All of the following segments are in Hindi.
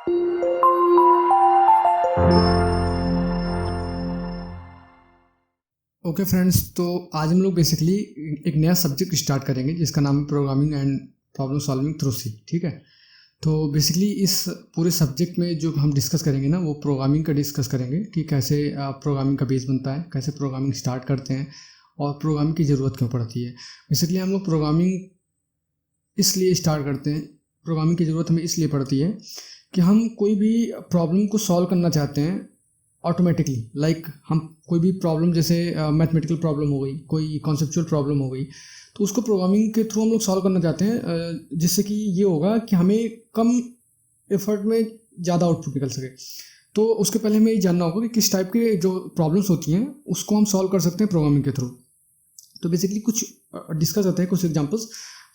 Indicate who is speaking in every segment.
Speaker 1: ओके फ्रेंड्स, तो आज हम लोग बेसिकली एक नया सब्जेक्ट स्टार्ट करेंगे जिसका नाम है programming and problem solving through C. ठीक है, तो बेसिकली इस पूरे सब्जेक्ट में जो हम डिस्कस करेंगे ना, वो प्रोग्रामिंग का डिस्कस करेंगे कि कैसे प्रोग्रामिंग का बेस बनता है, कैसे प्रोग्रामिंग स्टार्ट करते हैं और प्रोग्रामिंग की ज़रूरत क्यों पड़ती है। बेसिकली हम लोग प्रोग्रामिंग इसलिए स्टार्ट करते हैं, प्रोग्रामिंग की ज़रूरत हमें इसलिए पड़ती है कि हम कोई भी प्रॉब्लम को सॉल्व करना चाहते हैं ऑटोमेटिकली। लाइक हम कोई भी प्रॉब्लम, जैसे मैथमेटिकल प्रॉब्लम हो गई, कोई कॉन्सेप्चुअल प्रॉब्लम हो गई, तो उसको प्रोग्रामिंग के थ्रू हम लोग सॉल्व करना चाहते हैं, जिससे कि ये होगा कि हमें कम एफर्ट में ज़्यादा आउटपुट निकल सके। तो उसके पहले हमें ये जानना होगा कि किस टाइप के जो प्रॉब्लम्स होती हैं उसको हम सॉल्व कर सकते हैं प्रोग्रामिंग के थ्रू। तो बेसिकली कुछ डिस्कस करते हैं, कुछ एग्जांपल्स।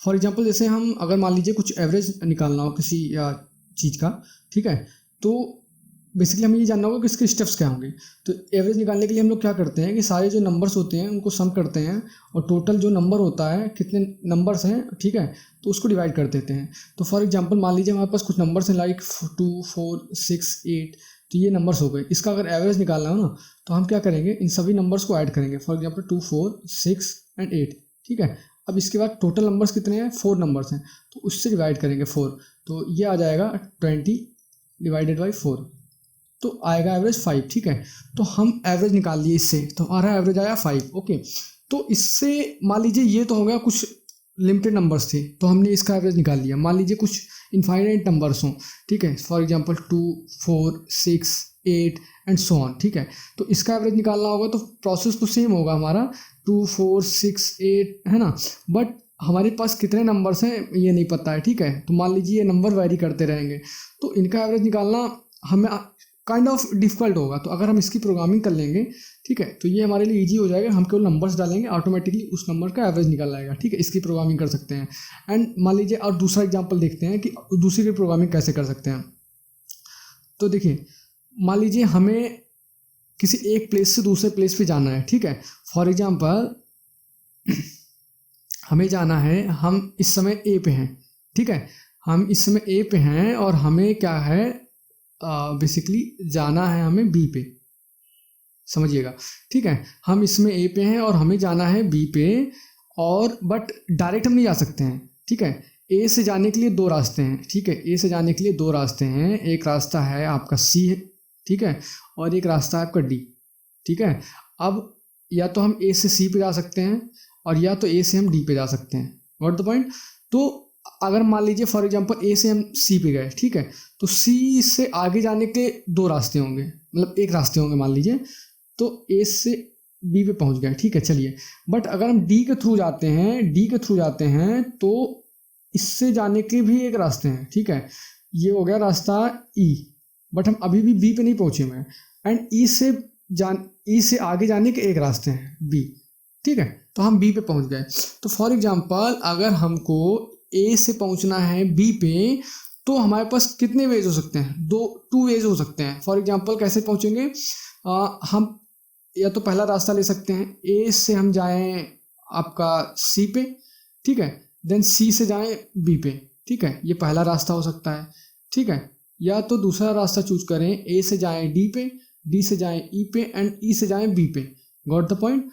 Speaker 1: फॉर एग्जांपल, जैसे हम अगर मान लीजिए कुछ एवरेज निकालना हो किसी चीज़ का, ठीक है, तो बेसिकली हमें ये जानना होगा कि इसके स्टेप्स क्या होंगे। तो एवरेज निकालने के लिए हम लोग क्या करते हैं कि सारे जो नंबर्स होते हैं उनको सम करते हैं और टोटल जो नंबर होता है, कितने नंबर्स हैं, ठीक है, तो उसको डिवाइड कर देते हैं। तो फॉर एग्जांपल मान लीजिए हमारे पास कुछ नंबर्स हैं लाइक 2, 4, 6, 8, तो ये नंबर्स हो गए। इसका अगर एवरेज निकालना हो ना, तो हम क्या करेंगे, इन सभी नंबर्स को ऐड करेंगे। फॉर एग्जाम्पल 2, 4, 6 एंड 8, ठीक है। अब इसके बाद टोटल नंबर्स कितने हैं, 4 नंबर्स हैं, तो उससे डिवाइड करेंगे 4, तो ये आ जाएगा 20 डिवाइडेड बाई 4, तो आएगा एवरेज 5। ठीक है, तो हम एवरेज निकाल लिए इससे, तो हमारा एवरेज आया 5। ओके, तो इससे मान लीजिए ये तो हो गया, कुछ लिमिटेड नंबर्स थे तो हमने इसका एवरेज निकाल लिया। मान लीजिए कुछ इनफाइनाइट नंबर्स हों, ठीक है, for example 2, 4, 6, 8 and so on, ठीक है, तो इसका एवरेज निकालना होगा तो प्रोसेस तो सेम होगा हमारा, 2, 4, 6, 8, है ना। बट हमारे पास कितने नंबर्स हैं ये नहीं पता है, ठीक है, तो मान लीजिए ये नंबर वेरी करते रहेंगे, तो इनका एवरेज निकालना हमें काइंड ऑफ डिफिकल्ट होगा। तो अगर हम इसकी प्रोग्रामिंग कर लेंगे, ठीक है, तो ये हमारे लिए इजी हो जाएगा। हम केवल नंबर्स डालेंगे, ऑटोमेटिकली उस नंबर का एवरेज निकल आएगा, ठीक है, इसकी प्रोग्रामिंग कर सकते हैं। एंड मान लीजिए और दूसरा एग्जांपल देखते हैं कि दूसरी की प्रोग्रामिंग कैसे कर सकते हैं। तो देखिए, मान लीजिए हमें किसी एक प्लेस से दूसरे प्लेस पे जाना है, ठीक है। फॉर एग्जांपल हमें जाना है, हम इस समय ए पे हैं, ठीक है, हम इस समय ए पे हैं और हमें क्या है, बेसिकली जाना है हमें बी पे, समझिएगा, ठीक है। हम इसमें ए पे हैं और हमें जाना है बी पे, और बट डायरेक्ट हम नहीं जा सकते हैं, ठीक है। ए से जाने के लिए 2 रास्ते हैं, ठीक है, ए से जाने के लिए 2 रास्ते हैं। एक रास्ता है आपका सी है, ठीक है, और एक रास्ता है आपका डी, ठीक है। अब या तो हम ए से सी पे जा सकते हैं और या तो ए से हम डी पे जा सकते हैं। Got the point. तो अगर मान लीजिए फॉर एग्जांपल ए से हम सी पे गए, ठीक है, तो सी से आगे जाने के 2 रास्ते होंगे, मतलब एक रास्ते होंगे मान लीजिए, तो ए से बी पे पहुंच गए, ठीक है, चलिए। बट अगर हम डी के थ्रू जाते हैं, तो इससे जाने के भी एक रास्ते हैं, ठीक है, ये हो गया रास्ता ई, बट हम अभी भी बी पे नहीं पहुंचे हुए हैं। एंड ई से आगे जाने के एक रास्ते हैं बी, ठीक है, तो हम बी पे पहुंच गए। तो फॉर एग्जांपल अगर हमको ए से पहुंचना है बी पे, तो हमारे पास कितने वेज हो सकते हैं, 2 वेज हो सकते हैं। फॉर एग्जांपल कैसे पहुंचेंगे, हम या तो पहला रास्ता ले सकते हैं, ए से हम जाएं आपका सी पे, ठीक है, देन सी से जाएं बी पे, ठीक है, ये पहला रास्ता हो सकता है, ठीक है। या तो दूसरा रास्ता चूज करें, ए से जाएं डी पे, डी से जाएं ई पे एंड ई से जाएं बी पे। Got the point.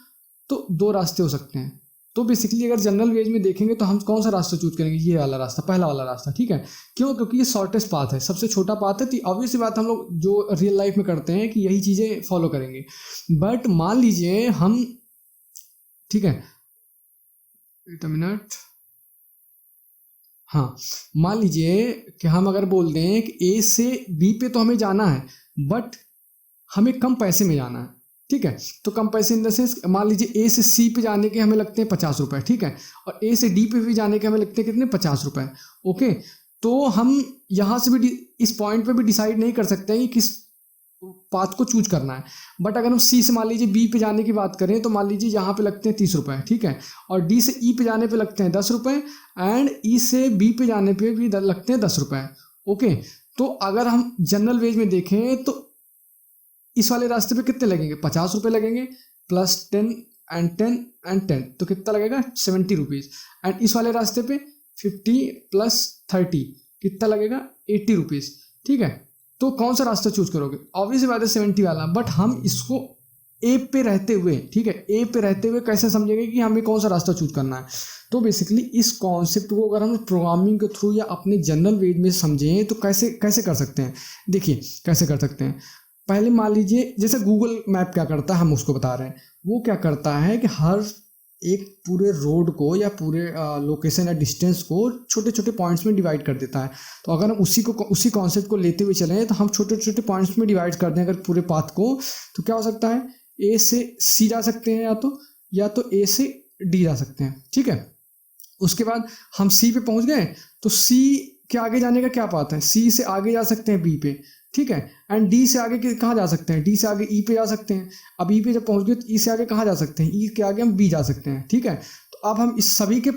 Speaker 1: तो 2 रास्ते हो सकते हैं। तो बेसिकली अगर जनरल वेज में देखेंगे तो हम कौन सा रास्ता चूज करेंगे, ये वाला रास्ता, पहला वाला रास्ता, ठीक है। क्यों, क्योंकि ये शॉर्टेस्ट पाथ है, सबसे छोटा पाथ है। तो ऑब्वियसली बात हम लोग जो रियल लाइफ में करते हैं कि यही चीज़ें फॉलो करेंगे। बट मान लीजिए हम, ठीक है, एक मिनट, हाँ, मान लीजिए कि हम अगर बोल दें कि ए से बी पे तो हमें जाना है, बट हमें कम पैसे में जाना है, ठीक है। तो कम पैसे इन द सेंस, मान लीजिए ए से सी पे जाने के हमें लगते हैं 50 रुपए, ठीक है, और ए से डी पे भी जाने के हमें लगते हैं कितने, 50 रुपए। ओके, तो हम यहाँ से भी इस पॉइंट पे भी डिसाइड नहीं कर सकते हैं कि किस पाथ को चूज करना है। बट अगर हम सी से मान लीजिए बी पे जाने की बात करें, तो मान लीजिए यहाँ पे लगते हैं 30 रुपए, ठीक है, और डी से ई पे जाने पे लगते हैं 10 रुपए, एंड ई से बी पे जाने पे भी लगते हैं 10 रुपए। ओके, तो अगर हम जनरल वेज में देखें तो इस वाले रास्ते पे कितने लगेंगे, 50 रुपये लगेंगे, प्लस 10 एंड 10 एंड 10, तो कितना लगेगा, 70 रुपीज़। एंड इस वाले रास्ते पे 50 प्लस 30 कितना लगेगा, 80 रुपीज़। ठीक है। तो कौन सा रास्ता चूज करोगे? ऑब्वियसली बात है 70 वाला, बट हम इसको ए पे रहते हुए, ठीक है, ए पे रहते हुए कैसे समझेंगे कि हमें कौन सा रास्ता चूज करना है? तो बेसिकली इस कॉन्सेप्ट को अगर हम प्रोग्रामिंग के थ्रू या अपने जनरल वे में समझें तो कैसे कैसे कर सकते हैं? देखिए कैसे कर सकते हैं। पहले मान लीजिए जैसे गूगल मैप क्या करता है, हम उसको बता रहे हैं। वो क्या करता है कि हर एक पूरे रोड को या पूरे लोकेशन या डिस्टेंस को छोटे छोटे पॉइंट्स में डिवाइड कर देता है। तो अगर हम उसी कॉन्सेप्ट को लेते हुए चलें तो हम छोटे छोटे पॉइंट्स में डिवाइड कर दें अगर पूरे पाथ को, तो क्या हो सकता है? ए से सी जा सकते हैं, या तो ए से डी जा सकते हैं, ठीक है। उसके बाद हम सी पे पहुंच गए तो सी के आगे जाने का क्या पाथ है? सी से आगे जा सकते हैं बी पे, ठीक है। एंड डी से आगे कहाँ जा सकते हैं? डी से आगे ई पे जा सकते हैं। अब ई पे जब पहुंच गए तो ई से आगे कहाँ जा सकते हैं? ई के आगे हम बी जा सकते हैं, ठीक है। तो अब हम इस सभी के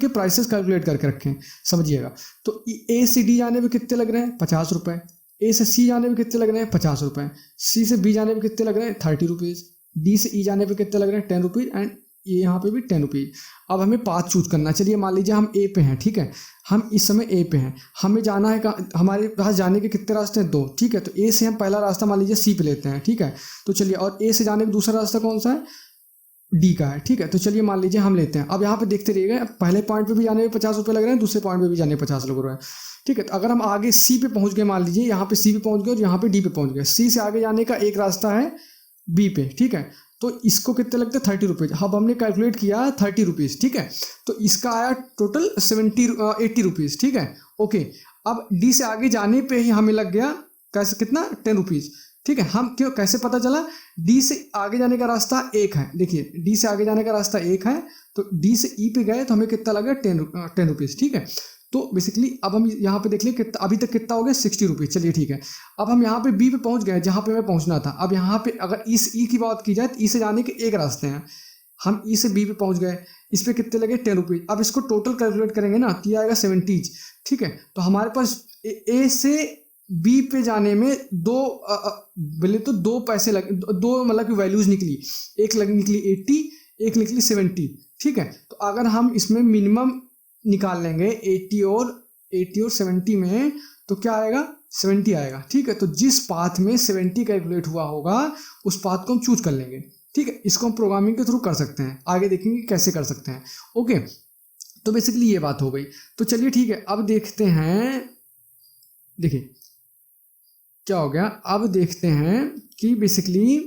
Speaker 1: प्राइसेस कैलकुलेट करके रखें, समझिएगा। तो ए से डी जाने में कितने लग रहे हैं? 50 रुपये। ए से सी जाने में कितने लग रहे हैं? 50 रुपये। सी से बी जाने में कितने लग रहे हैं? 30 रुपीज़। डी से ई जाने पे कितने लग रहे हैं? 10 रुपीज़। एंड ये यहाँ पे भी 10 रुपीज़। अब हमें पाथ चूज करना है। चलिए मान लीजिए हम ए पे हैं, ठीक है, हम इस समय ए पे हैं, हमें जाना है हमारे पास जाने के कितने रास्ते हैं? 2, ठीक है। तो ए से हम पहला रास्ता मान लीजिए सी पे लेते हैं, ठीक है। तो चलिए, और ए से जाने का दूसरा रास्ता कौन सा है? डी का है, ठीक है। तो चलिए मान लीजिए हम लेते हैं। अब यहाँ पे देखते रहिएगा, पहले पॉइंट पे भी जाने में 50 रुपये लग रहे हैं, दूसरे पॉइंट पे भी जाने में 50 लग रहे हैं, ठीक है। तो अगर हम आगे सी पे पहुँच गए, मान लीजिए यहाँ पे सी पे पहुँच गए और यहाँ पे डी पे पहुँच गए, सी से आगे जाने का एक रास्ता है बी पे, ठीक है। तो इसको कितने लगते हैं? 30 रुपीज़। अब हमने कैलकुलेट किया 30 रुपीज़, ठीक है। तो इसका आया टोटल 80 रुपीज़, ठीक है, ओके। अब डी से आगे जाने पे ही हमें लग गया कैसे, कितना? 10 रुपीज़, ठीक है। हम क्यों, कैसे पता चला? डी से आगे जाने का रास्ता एक है, देखिए डी से आगे जाने का रास्ता एक है, तो डी से ई पे गए तो हमें कितना लगा? 10 रुपीज़, ठीक है। तो बेसिकली अब हम यहाँ पे देख लें कितना अभी तक कितना हो गया? 60 रुपीज़। चलिए ठीक है। अब हम यहाँ पे बी पे पहुँच गए जहाँ पे हमें पहुँचना था। अब यहाँ पे अगर इस ई की बात की जाए तो ई से जाने के एक रास्ते हैं, हम ई से बी पे पहुँच गए, इस पे कितने लगे? 10 रुपीज़। अब इसको टोटल कैलकुलेट करेंगे ना तो ये आएगा 70, ठीक है। तो हमारे पास ए से बी पे जाने में बोले तो 2 पैसे लगे, 2 मतलब की वैल्यूज़ निकली, एक निकली 80, एक निकली 70, ठीक है। तो अगर हम इसमें मिनिमम निकाल लेंगे 80 और 70 में, तो क्या आएगा? 70 आएगा, ठीक है। तो जिस पाथ में 70 कैलकुलेट हुआ होगा उस पाथ को हम चूज कर लेंगे, ठीक है। इसको हम प्रोग्रामिंग के थ्रू कर सकते हैं, आगे देखेंगे कैसे कर सकते हैं, ओके। तो बेसिकली ये बात हो गई। तो चलिए ठीक है, अब देखते हैं, देखिए क्या हो गया। अब देखते हैं कि बेसिकली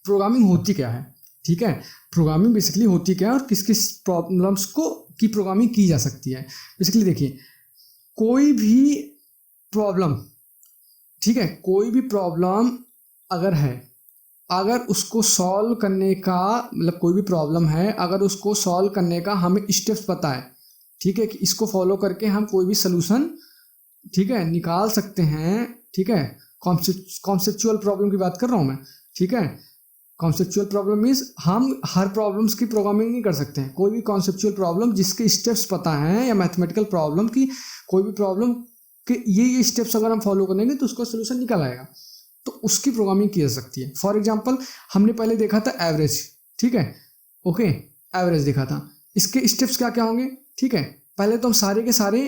Speaker 1: प्रोग्रामिंग होती क्या है, ठीक है। प्रोग्रामिंग बेसिकली होती क्या है और किस किस प्रॉब्लम्स को की प्रोग्रामिंग की जा सकती है। बेसिकली देखिए, कोई भी प्रॉब्लम, ठीक है, कोई भी प्रॉब्लम अगर है, अगर उसको सॉल्व करने का मतलब कोई भी प्रॉब्लम है, अगर उसको सॉल्व करने का हमें स्टेप्स पता है, ठीक है, कि इसको फॉलो करके हम कोई भी सलूशन, ठीक है, निकाल सकते हैं, ठीक है। कॉन्सेप्चुअल प्रॉब्लम की बात कर रहा हूँ मैं, ठीक है। कॉन्सेप्चुअल प्रॉब्लम मीन्स हम हर प्रॉब्लम्स की प्रोग्रामिंग नहीं कर सकते हैं, कोई भी कॉन्सेप्चुअल प्रॉब्लम जिसके स्टेप्स पता हैं, या मैथमेटिकल प्रॉब्लम की कोई भी प्रॉब्लम के ये स्टेप्स अगर हम फॉलो करेंगे तो उसका सोल्यूशन निकल आएगा, तो उसकी प्रोग्रामिंग की जा सकती है। फॉर एग्जाम्पल हमने पहले देखा था एवरेज, ठीक है, ओके, एवरेज देखा था। इसके स्टेप्स क्या क्या होंगे, ठीक है। पहले तो हम सारे के सारे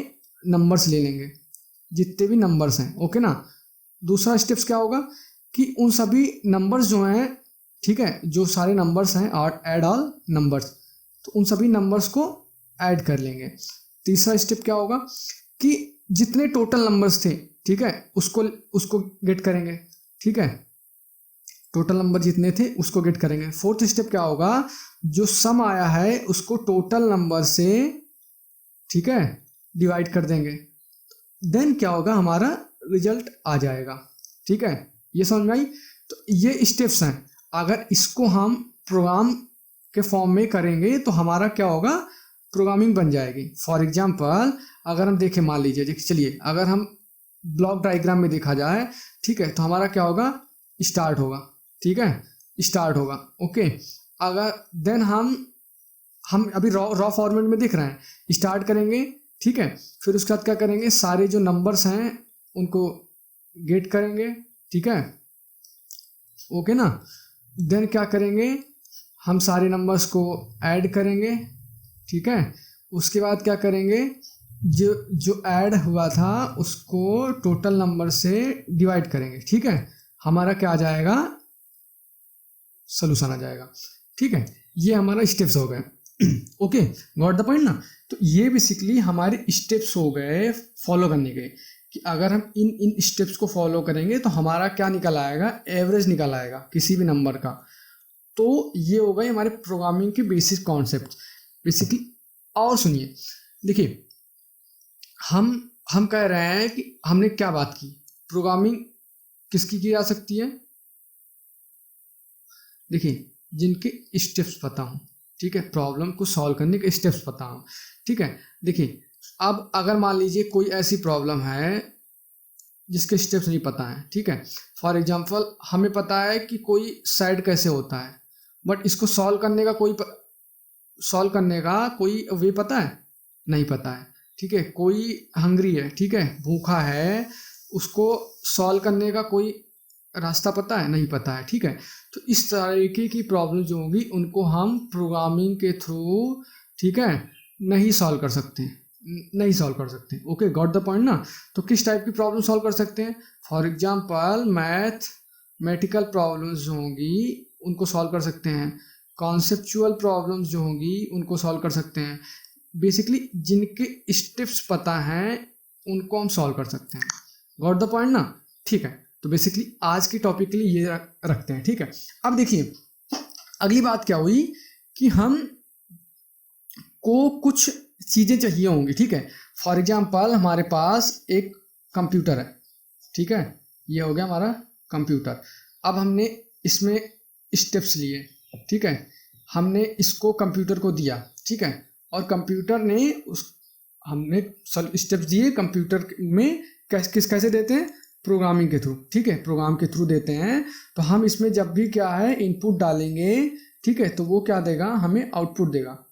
Speaker 1: नंबर्स ले लेंगे, जितने भी नंबर्स हैं, ओके ना। दूसरा स्टेप्स क्या होगा कि उन सभी नंबर्स जो हैं, ठीक है, जो सारे नंबर्स हैं, ऐड ऑल नंबर्स, तो उन सभी नंबर्स को ऐड कर लेंगे। तीसरा स्टेप क्या होगा कि जितने टोटल नंबर्स थे, ठीक है, उसको गेट करेंगे, ठीक है, टोटल नंबर जितने थे उसको गेट करेंगे। फोर्थ स्टेप क्या होगा, जो सम आया है उसको टोटल नंबर से, ठीक है, डिवाइड कर देंगे। देन क्या होगा, हमारा रिजल्ट आ जाएगा, ठीक है। ये समझ में आई? तो ये स्टेप्स हैं, अगर इसको हम प्रोग्राम के फॉर्म में करेंगे तो हमारा क्या होगा, प्रोग्रामिंग बन जाएगी। फॉर एग्जांपल अगर हम देखें, मान लीजिए, चलिए अगर हम ब्लॉक डायग्राम में देखा जाए, ठीक है, तो हमारा क्या होगा, स्टार्ट होगा, ठीक है, स्टार्ट होगा, ओके। अगर देन हम अभी रॉ फॉर्मेट में देख रहे हैं, स्टार्ट करेंगे, ठीक है, फिर उसके बाद क्या करेंगे, सारे जो नंबर्स हैं उनको गेट करेंगे, ठीक है, ओके ना। देन क्या करेंगे, हम सारे नंबर्स को ऐड करेंगे, ठीक है। उसके बाद क्या करेंगे, जो ऐड हुआ था उसको इसको टोटल नंबर से डिवाइड करेंगे, ठीक है, हमारा क्या आ जाएगा, सोल्यूशन आ जाएगा, ठीक है। ये हमारा स्टेप्स हो गए। ओके, गॉट द पॉइंट ना। तो ये बेसिकली हमारे स्टेप्स हो गए फॉलो करने के, कि अगर हम इन स्टेप्स को फॉलो करेंगे तो हमारा क्या निकल आएगा, एवरेज निकल आएगा किसी भी नंबर का। तो ये हो गए हमारे प्रोग्रामिंग के बेसिक कॉन्सेप्ट बेसिकली। और सुनिए, देखिए हम कह रहे हैं कि हमने क्या बात की, प्रोग्रामिंग किसकी की जा सकती है, देखिए जिनके स्टेप्स पता हों, ठीक है, प्रॉब्लम को सॉल्व करने के स्टेप्स पता हों, ठीक है। देखिए अब अगर मान लीजिए कोई ऐसी प्रॉब्लम है जिसके स्टेप्स नहीं पता है, ठीक है, फॉर एग्जांपल हमें पता है कि कोई साइड कैसे होता है, बट इसको सॉल्व करने का कोई वे पता है, नहीं पता है, ठीक है। कोई हंग्री है, ठीक है, भूखा है, उसको सॉल्व करने का कोई रास्ता पता है, नहीं पता है, ठीक है। तो इस तरीके की प्रॉब्लम जो होगी उनको हम प्रोग्रामिंग के थ्रू, ठीक है, नहीं सॉल्व कर सकते। ओके, गॉट द पॉइंट ना। तो किस टाइप की प्रॉब्लम सॉल्व कर सकते हैं, फॉर एग्जांपल मैथमेटिकल प्रॉब्लम्स जो होंगी उनको सॉल्व कर सकते हैं, कॉन्सेप्चुअल प्रॉब्लम्स जो होंगी उनको सॉल्व कर सकते हैं। बेसिकली जिनके स्टेप्स पता हैं उनको हम सॉल्व कर सकते हैं, गॉट द पॉइंट ना, ठीक है। तो बेसिकली आज की टॉपिक के लिए ये रखते हैं, ठीक है। अब देखिए अगली बात क्या हुई कि हम को कुछ चीज़ें चाहिए होंगी, ठीक है। फॉर एग्जांपल हमारे पास एक कंप्यूटर है, ठीक है, ये हो गया हमारा कंप्यूटर। अब हमने इसमें स्टेप्स लिए, ठीक है, हमने इसको कंप्यूटर को दिया, ठीक है, और कंप्यूटर ने हमने स्टेप्स दिए कंप्यूटर में, कैसे देते हैं, प्रोग्रामिंग के थ्रू, ठीक है, प्रोग्राम के थ्रू देते हैं। तो हम इसमें जब भी क्या है इनपुट डालेंगे, ठीक है, तो वो क्या देगा, हमें आउटपुट देगा।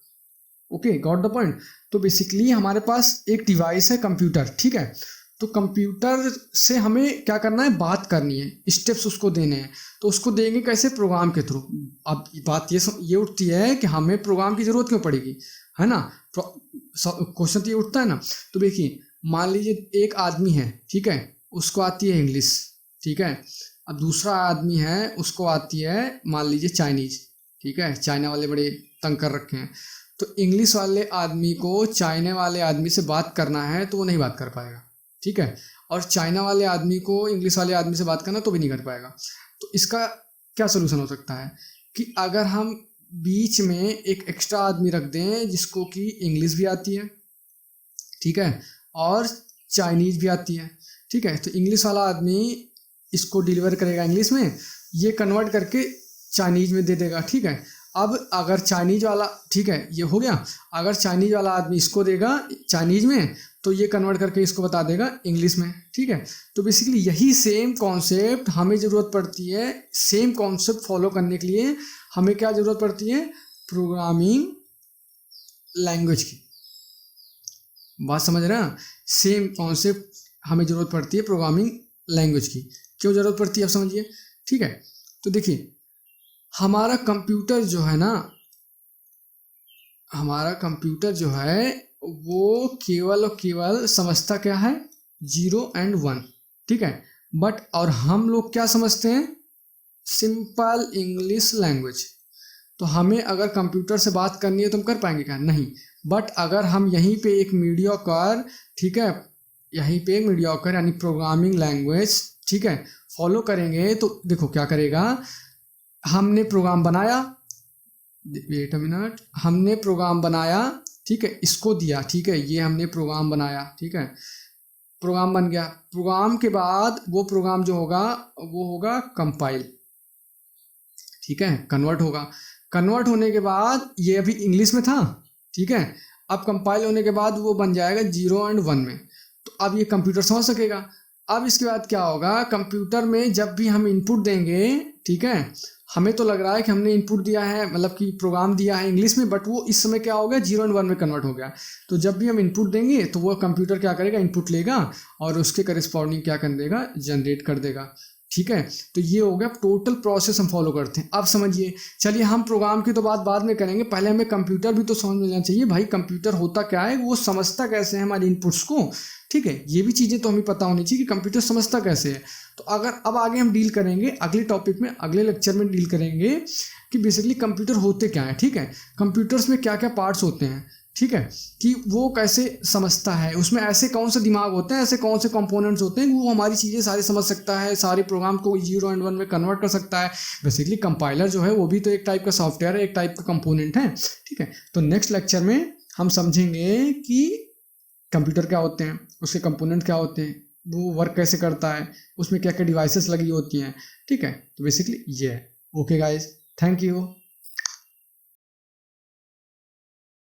Speaker 1: Okay, got the point. तो बेसिकली हमारे पास एक डिवाइस है कंप्यूटर, ठीक है, तो कंप्यूटर से हमें क्या करना है, बात करनी है, स्टेप्स उसको देने हैं। तो उसको देंगे कैसे, प्रोग्राम के थ्रू। अब बात ये उठती है कि हमें प्रोग्राम की ज़रूरत क्यों पड़ेगी, है ना, क्वेश्चन तो ये उठता है ना। तो देखिए मान लीजिए एक आदमी है, ठीक है, उसको आती है इंग्लिश, ठीक है, अब दूसरा आदमी है उसको आती है मान लीजिए चाइनीज़, ठीक है, चाइना वाले बड़े तंग कर रखे हैं। तो इंग्लिश वाले आदमी को चाइना वाले आदमी से बात करना है तो वो नहीं बात कर पाएगा, ठीक है, और चाइना वाले आदमी को इंग्लिश वाले आदमी से बात करना तो भी नहीं कर पाएगा। तो इसका क्या सोल्यूशन हो सकता है कि अगर हम बीच में एक एक्स्ट्रा आदमी रख दें जिसको कि इंग्लिश भी आती है, ठीक है, और चाइनीज़ भी आती है, ठीक है। तो इंग्लिश वाला आदमी इसको डिलीवर करेगा इंग्लिश में, ये कन्वर्ट करके चाइनीज़ में दे देगा, ठीक है। अब अगर चाइनीज़ वाला, ठीक है, ये हो गया, अगर चाइनीज़ वाला आदमी इसको देगा चाइनीज़ में तो ये कन्वर्ट करके इसको बता देगा इंग्लिश में, ठीक है। तो बेसिकली यही सेम कॉन्सेप्ट हमें ज़रूरत पड़ती है, सेम कॉन्सेप्ट फॉलो करने के लिए हमें क्या ज़रूरत पड़ती है, प्रोग्रामिंग लैंग्वेज की। बात समझ रहे हैं, सेम कॉन्सेप्ट हमें ज़रूरत पड़ती है प्रोग्रामिंग लैंग्वेज की। क्यों ज़रूरत पड़ती है आप समझिए, ठीक है। तो देखिए हमारा कंप्यूटर जो है ना, हमारा कंप्यूटर जो है वो केवल और केवल समझता क्या है, 0 और 1, ठीक है, बट और हम लोग क्या समझते हैं, सिंपल इंग्लिश लैंग्वेज। तो हमें अगर कंप्यूटर से बात करनी है तो हम कर पाएंगे क्या, नहीं। बट अगर हम यहीं पे एक मीडियोकर, ठीक है, यहीं पे एक मीडियोकर यानी प्रोग्रामिंग लैंग्वेज, ठीक है, फॉलो करेंगे तो देखो क्या करेगा, हमने प्रोग्राम बनाया, वेट अ मिनट, हमने प्रोग्राम बनाया, ठीक है, इसको दिया, ठीक है, ये हमने प्रोग्राम बनाया, ठीक है, प्रोग्राम बन गया। प्रोग्राम के बाद वो प्रोग्राम जो होगा वो होगा कंपाइल, ठीक है, कन्वर्ट होगा। कन्वर्ट होने के बाद ये अभी इंग्लिश में था, ठीक है, अब कंपाइल होने के बाद वो बन जाएगा 0 और 1 में। तो अब ये कंप्यूटर समझ सकेगा। अब इसके बाद क्या होगा, कंप्यूटर में जब भी हम इनपुट देंगे, ठीक है, हमें तो लग रहा है कि हमने इनपुट दिया है, मतलब कि प्रोग्राम दिया है इंग्लिश में, बट वो इस समय क्या हो गया, 0 और 1 में कन्वर्ट हो गया। तो जब भी हम इनपुट देंगे तो वो कंप्यूटर क्या करेगा, इनपुट लेगा और उसके करेस्पॉन्डिंग क्या कर देगा, जनरेट कर देगा, ठीक है। तो ये हो गया टोटल प्रोसेस हम फॉलो करते हैं। अब समझिए, चलिए हम प्रोग्राम की तो बात बाद में करेंगे, पहले हमें कंप्यूटर भी तो समझ में जाना चाहिए भाई, कंप्यूटर होता क्या है, वो समझता कैसे है हमारे इनपुट्स को, ठीक है। ये भी चीज़ें तो हमें पता होनी चाहिए कि कंप्यूटर समझता कैसे है। तो अगर अब आगे हम डील करेंगे अगले टॉपिक में, अगले लेक्चर में डील करेंगे कि बेसिकली कंप्यूटर होते क्या है, ठीक है। कंप्यूटर्स में क्या क्या पार्ट्स होते हैं, ठीक है, कि वो कैसे समझता है, उसमें ऐसे कौन से दिमाग होते हैं, ऐसे कौन से कंपोनेंट्स होते हैं, वो हमारी चीज़ें सारी समझ सकता है, सारे प्रोग्राम को 0 और 1 में कन्वर्ट कर सकता है। बेसिकली कंपाइलर जो है वो भी तो एक टाइप का सॉफ्टवेयर है, एक टाइप का कंपोनेंट है, ठीक है। तो नेक्स्ट लेक्चर में हम समझेंगे कि कंप्यूटर क्या होते हैं, उसके कंपोनेंट क्या होते हैं, वो वर्क कैसे करता है, उसमें क्या क्या डिवाइसेस लगी होती हैं, ठीक है। तो बेसिकली ये है। Okay guys, thank you.